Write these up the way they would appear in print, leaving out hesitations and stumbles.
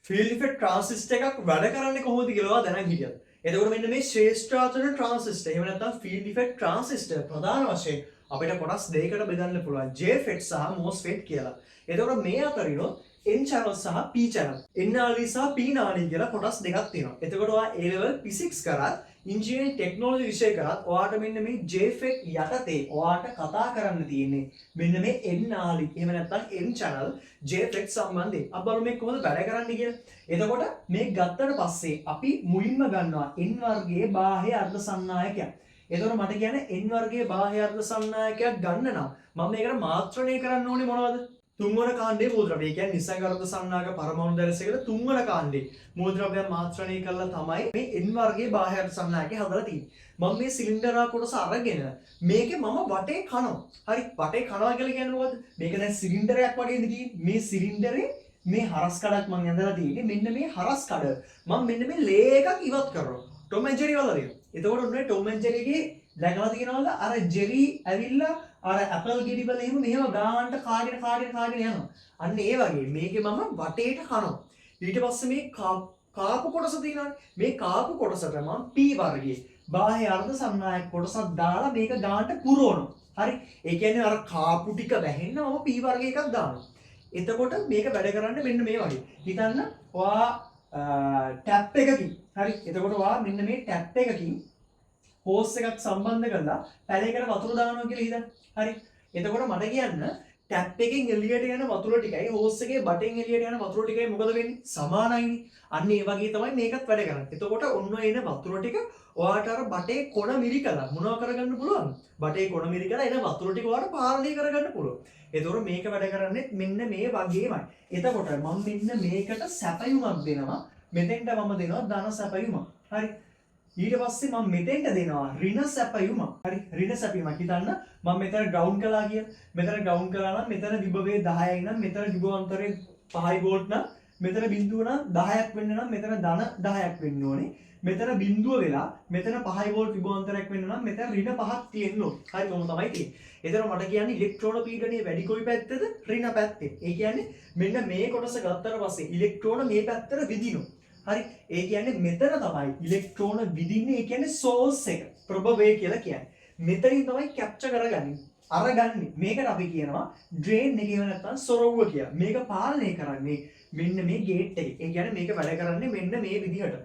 Field effect transistor එකක් වැඩ කරන්නේ කොහොමද කියලා දැනන් හිටියද? එතකොට මෙන්න මේ ශ්‍රේෂ්ඨායතන ට්‍රාන්සිස්ටර් එහෙම නැත්නම් ෆීල්ඩ් ඉෆෙක්ට් ට්‍රාන්සිස්ටර් ප්‍රධාන වශයෙන් අපිට කොටස් දෙකකට බෙදන්න පුළුවන්. JFET සහ MOSFET කියලා. එතකොට මේ අතරිනොත් N channel සහ P channel. N නාලි සහ P නාලි කියලා කොටස් දෙකක් තියෙනවා. එතකොට ඔයා A level physics කරත් ඉංජිනේරින් ටෙක්නොලොජි විෂය කරත් ඔයාට මෙන්න මේ JFET යටතේ ඔයාට කතා කරන්න තියෙන්නේ මෙන්න මේ N නාලි එහෙම නැත්නම් N channel JFET සම්බන්ධයෙන්. අපි බලමු මේ කොහොමද වැඩ කරන්නේ කියලා. එතකොට මේ ගත්තට පස්සේ අපි මුලින්ම ගන්නවා N වර්ගයේ බාහ්‍ය අර්ධ සන්නායකයක්. එතකොට මට කියන්නේ N වර්ගයේ බාහ්‍ය අර්ධ සන්නායකයක් ගන්න නම් මම මේකට මාත්‍රණය කරන්න ඕනේ මොනවද? තුන්වන කාණ්ඩයේ මූලද්‍රව්‍ය. ඒ කියන්නේ නිසංගරත සන්නායක පරමාණු දැල්සයකට තුන්වන කාණ්ඩේ මූලද්‍රව්‍යයන් මාත්‍රණය කරලා තමයි මේ N වර්ගයේ බාහ්‍ය අර්ධ සන්නායකය හදලා තියෙන්නේ. මම මේ සිලින්ඩර් කොටස අරගෙන මේකේ මම වටේ කනවා. හරි වටේ කනවා කියලා කියන්නේ මොකද්ද? මේක දැන් සිලින්ඩරයක් වගේ නෙදී. මේ සිලින්ඩරේ මේ හරස් කඩක් මම ඇඳලා තියෙන්නේ. මෙන්න මේ හරස් කඩ මම මෙන්න මේ ලේ එකක් ඉවත් කරනවා. ටොම් ඇන්ඩ් ජෙරි වල තියෙනවා. එතකොට ඔන්න ටොම් ඇන්ඩ් ජෙරිගේ දැකලා තියෙනවද අර ජෙරි ඇවිල්ලා අර ඇපල් ගෙඩි වල එහෙම මෙහෙම ගානට කාගෙන යනවා. අන්න ඒ වගේ මේකේ මම වටේට කනවා. ඊට පස්සේ මේ කාපු කොටස තියෙනවානේ. මේ කාපු කොටසට මම P වර්ගයේ බාහ්‍ය අර්ධ සන්නායක කොටසක් දාලා මේක ගානට පුරවනවා. හරි. ඒ කියන්නේ අර කාපු ටික වැහෙන්න මම P වර්ගයේ එකක් දානවා. එතකොට මේක වැඩ කරන්නේ මෙන්න මේ වගේ. හිතන්න ඔයා ටැප් එකකින් හරි. එතකොට ඔයා මෙන්න මේ ටැප් එකකින් හෝස් එකක් සම්බන්ධ කරලා පැලයකට වතුර දානවා කියලා හිතන්න. හරි. එතකොට මට කියන්න ටැප් එකෙන් එළියට යන වතුර ටිකයි හෝස් එකේ බටෙන් එළියට යන වතුර ටිකයි මොකද වෙන්නේ? සමානයිනේ. අන්න ඒ වගේ තමයි මේකත් වැඩ කරන්නේ. එතකොට ඔන්න එන වතුර ටික ඔයාට අර බටේ කොන මිරිකලා මොනවා කරගන්න පුළුවන්? බටේ කොන මිරිකලා එන වතුර ටික ඔයාට පාලනය කරගන්න පුළුවන්. එතකොට මේක වැඩ කරන්නේ මෙන්න මේ වගේමයි. එතකොට මම මෙන්න මේකට සැපයුමක් දෙනවා. මෙතෙන්ට මම දෙනවා ධන සැපයුමක්. හරි. ඊට පස්සේ මම මෙතෙන්ට දෙනවා ඍණ සැපයුමක්. හරි ඍණ සැපයුමක්. හිතන්න මම මෙතන ග්‍රවුන්ඩ් කළා කියලා. මෙතන ග්‍රවුන්ඩ් කළා නම් මෙතන විභවය 10යි නම් මෙතන විභවාන්තරය 5 වෝල්ට් නම් මෙතන බිඳුව නම් 10ක් වෙන්න නම් මෙතන ධන 10ක් වෙන්න ඕනේ. මෙතන බිඳුව වෙලා මෙතන 5 වෝල්ට් විභවාන්තරයක් වෙන්න නම් මෙතන ඍණ 5ක් තියෙන්න ඕනේ. හරි කොහොම තමයි තියෙන්නේ. එතන මට කියන්නේ ඉලෙක්ට්‍රෝන පීඩනයේ වැඩි කොයි පැත්තද? ඍණ පැත්තේ. ඒ කියන්නේ මෙන්න මේ කොටස ගත්තට පස්සේ ඉලෙක්ට්‍රෝන මේ පැත්තට විදිනවා. හරි. ඒ කියන්නේ මෙතන තමයි ඉලෙක්ට්‍රෝන විදින්නේ. ඒ කියන්නේ සෝස් එක ප්‍රභවය කියලා කියන්නේ. මෙතනින් තමයි කැප්චර් කරගන්නේ. අරගන්නේ. මේකට අපි කියනවා ඩ්‍රේන් එක එහෙම නැත්නම් සොරවුව කියලා. මේක පාලනය කරන්නේ මෙන්න මේ ගේට් එකේ. ඒ කියන්නේ මේක වැඩ කරන්නේ මෙන්න මේ විදිහට.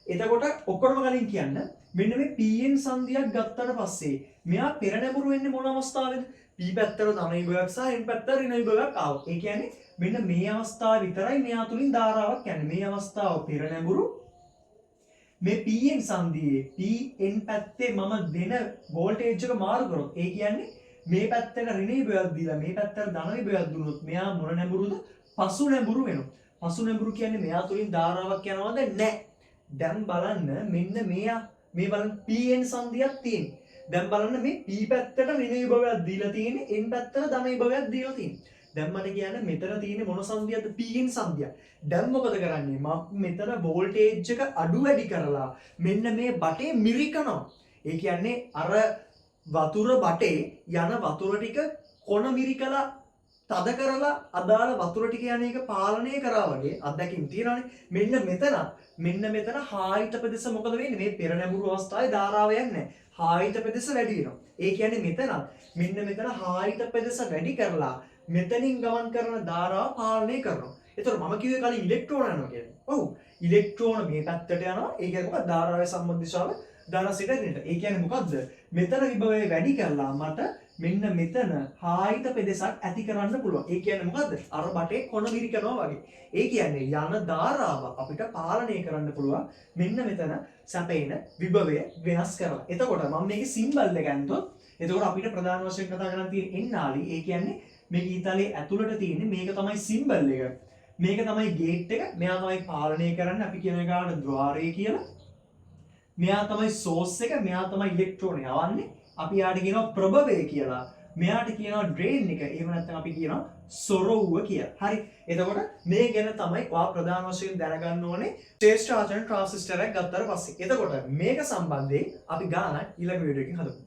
එතකොට ඔක්කොම කලින් කියන්න මෙන්න මේ PN සංදියක් ගත්තට පස්සේ මෙයා පෙරනැඹුරු වෙන්නේ මොන අවස්ථාවේද? P පැත්තට ධන විභවයක් සහ N පැත්තට ඍණ විභවයක් ආවොත්. ඒ කියන්නේ මෙන්න මේ අවස්ථාව විතරයි මෙයා තුලින් ධාරාවක් යන්නේ. මේ අවස්ථාව පෙරනැඹුරු මේ PN සංදියේ PN පැත්තේ මම දෙන වෝල්ටේජ් එක මාරු කරොත් ඒ කියන්නේ මේ පැත්තට ඍණ විභවයක් දීලා මේ පැත්තට ධන විභවයක් දුන්නොත් මෙයා මොන නැඹුරුද? පසු නැඹුරු වෙනවා. පසු නැඹුරු කියන්නේ මෙයා තුලින් ධාරාවක් යනවද? නැහැ. දැන් බලන්න මෙන්න මෙයා මේ බලන්න PN සංදියක් තියෙනවා. දැන් බලන්න මේ P පැත්තට ඍණ විභවයක් දීලා තියෙන්නේ N පැත්තට ධන විභවයක් දීලා තියෙන්නේ. දැන් මට කියන්න මෙතන තියෙන්නේ මොන සංදියක්ද? PN සංදියක්. දැන් මොකද කරන්නේ? මම මෙතන වෝල්ටේජ් එක අඩු වැඩි කරලා මෙන්න මේ බටේ මිරිකනවා. ඒ කියන්නේ අර වතුර බටේ යන වතුර ටික කොන මිරිකලා තද කරලා අදාළ වතුර ටික යන එක පාලනය කරා වගේ අත්දැකීම් තියෙනවානේ. මෙන්න මෙතන හායිත ප්‍රදේශ මොකද වෙන්නේ? මේ පෙරනැඹුරු අවස්ථාවේ ධාරාව යන්නේ නැහැ. හායිත ප්‍රදේශ වැඩි වෙනවා. ඒ කියන්නේ මෙතන හායිත ප්‍රදේශ වැඩි කරලා මෙතනින් ගමන් කරන ධාරාව පාලනය කරනවා. ඒතර මම කිව්වේ කලින් ඉලෙක්ට්‍රෝන යනවා කියන්නේ. ඔව්. ඉලෙක්ට්‍රෝන මේ පැත්තට යනවා. ඒ කියන්නේ මොකක්ද? ධාරාවේ සම්බන්ධ දිශාව ධනසිට ඍණට. ඒ කියන්නේ මොකද්ද? මෙතන විභවය වැඩි කරලා මට මෙන්න මෙතන හායිත ප්‍රදේශයක් ඇති කරන්න පුළුවන්. ඒ කියන්නේ මොකද්ද? අර බටේ කොන මිරිකනවා වගේ. ඒ කියන්නේ යන ධාරාව අපිට පාලනය කරන්න පුළුවන්. මෙන්න මෙතන සැපේන විභවය වෙනස් කරලා. එතකොට මම මේකේ සිම්බල් එක ගන්නතොත් එතකොට අපිට ප්‍රධාන වශයෙන් කතා කරන්න තියෙන්නේ N නාලි. ඒ කියන්නේ මේ ඊතලයේ ඇතුළට තියෙන්නේ මේක තමයි සිම්බල් එක. මේක තමයි ගේට් එක. මෙයා තමයි පාලනය කරන්නේ. අපි කියන එකට ద్వාරය කියලා. මෙයා තමයි සෝස් එක. මෙයා තමයි ඉලෙක්ට්‍රෝන යවන්නේ. අපි යාට කියනවා ප්‍රභවය කියලා. මෙයාට කියනවා ඩ්‍රේන් එක. එහෙම නැත්නම් අපි කියනවා සොරවුව කියලා. හරි. එතකොට මේ ගැන තමයි ඔයා ප්‍රධාන වශයෙන් දැනගන්න ඕනේ ශ්‍රේෂ්ඨ ආචරණ ට්‍රාන්සිස්ටර් එකක් ගත්තාට පස්සේ. එතකොට මේක සම්බන්ධයෙන් අපි ගානක් ඊළඟ වීඩියෝ එකකින් හදමු.